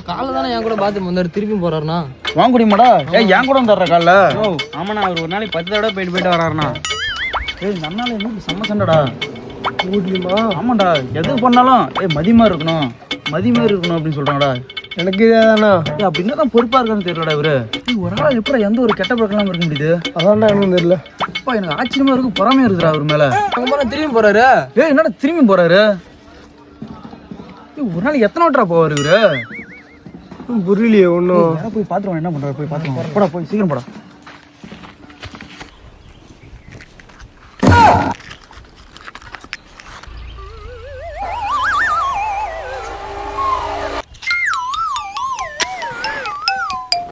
காலைல தானே என் கூட பாத்ரூம் வந்தாரு திருப்பி போறாருண்ணா. வாங்குடிமாடா? ஏய் என் கூட வந்துடுற காலைல. ஆமாண்ணா அவர் ஒரு நாளைக்கு 10 தடவை போயிட்டு வராருண்ணா. ஏய் இந்த அண்ணால என்ன செம்ம சண்டைடா. ஊட்லிமா? ஆமாண்டா, எது பண்ணாலும் மதிமா இருக்கணும் அப்படின்னு சொல்றாங்கடா. எனக்கு இதாண்ணா. அப்படி என்னதான் பொறுப்பா இருக்கான்னு தெரியலடா இவரு. ஒரு ஆள் எப்படி எந்த ஒரு கெட்ட பழக்கம் இருக்க முடியுது? அதான்டா எனக்கு தெரியல. அப்பா எனக்கு ஆச்சரியமா இருக்கு, பொறாமையா இருக்குடா அவர் மேல. அங்க போனா திரும்பி போறாரு. ஏய் என்னடா திரும்பி போறாரு? ஒரு நாள் எத்தனை வட்டா போவாரு இவரு? புரியலையே ஒன்னும். போய் பாத்துருவோம் என்ன பண்றாரு, போய் பாத்துருவோம். போடா போய் சீக்கிரம் போடா.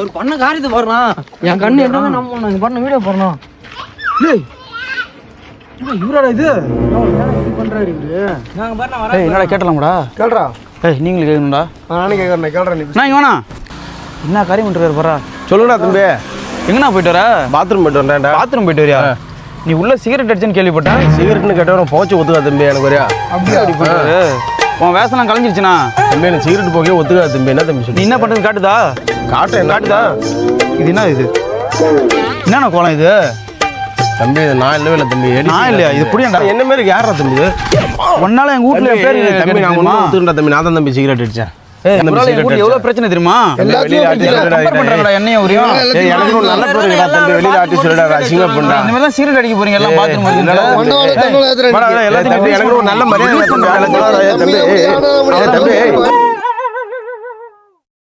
ஒரு பண்ண காரியத்தை பாருண்ணா. என் கண்ணு என்ன நம்ம பண்ண வீடியோ போறோம். இவராடா இது? பண்றாரு இவரு. நாங்க பாருண்ணா என்னடா கேட்டலாம்டா? கேள்றா. நீங்களும் கேட்கணும்டா. நானே கேட்கறேன். கேள்றேன். நான் இங்க வேணா என்ன காரியம் பண்ணிட்டு போறா? சொல்லுடா தம்பி. எங்கண்ணா போயிட்டு வர? பாத்ரூம் போயிட்டு வரேன்டா. பாத்ரூம் போயிட்டு வரியா? நீ உள்ள சிகரெட் அடிச்சேன்னு கேள்விப்பட்டேன். சிகரெட்னு கேட்டவன் போச்சு ஒத்துக்கா தம்பி எனக்கு வரையா. அப்படியே உன் வேசனம் கலைஞ்சிருச்சுண்ணா. தம்பி எனக்கு சிகரெட் போகவே ஒத்துக்கா தம்பி. என்ன தம்பி நீ சொல்லி என்ன பண்றது காட்டுதா? காட்டுதா? இது என்ன இது? என்னண்ணா கோலம் இது? தம்பி இது நான் இல்லவே இல்லை தம்பி. நான் இல்லையா? இது புரியாண்டா. என்ன மாதிரி யாரா தம்பி இது? ஒன்னால எங்க வீட்டுல பேரு தம்பி நான் ஒன்றும் ஒத்துக்கிட்டா தம்பி. நான் தான் தம்பி சிகரெட் அடிச்சேன். எவ்வளவு பிரச்சனை தெரியுமா? என்னையும் எனக்கு நல்ல பேரு தம்பி. வெளியில ஆட்டி சொல்லிடா அசிங்கமா பண்ணா. இந்த மாதிரி சிகரெட் அடிக்க போறீங்க எல்லாம் பாத்ரூம் எல்லாத்தையும் எனக்கு நல்ல மரியாதை தம்பி.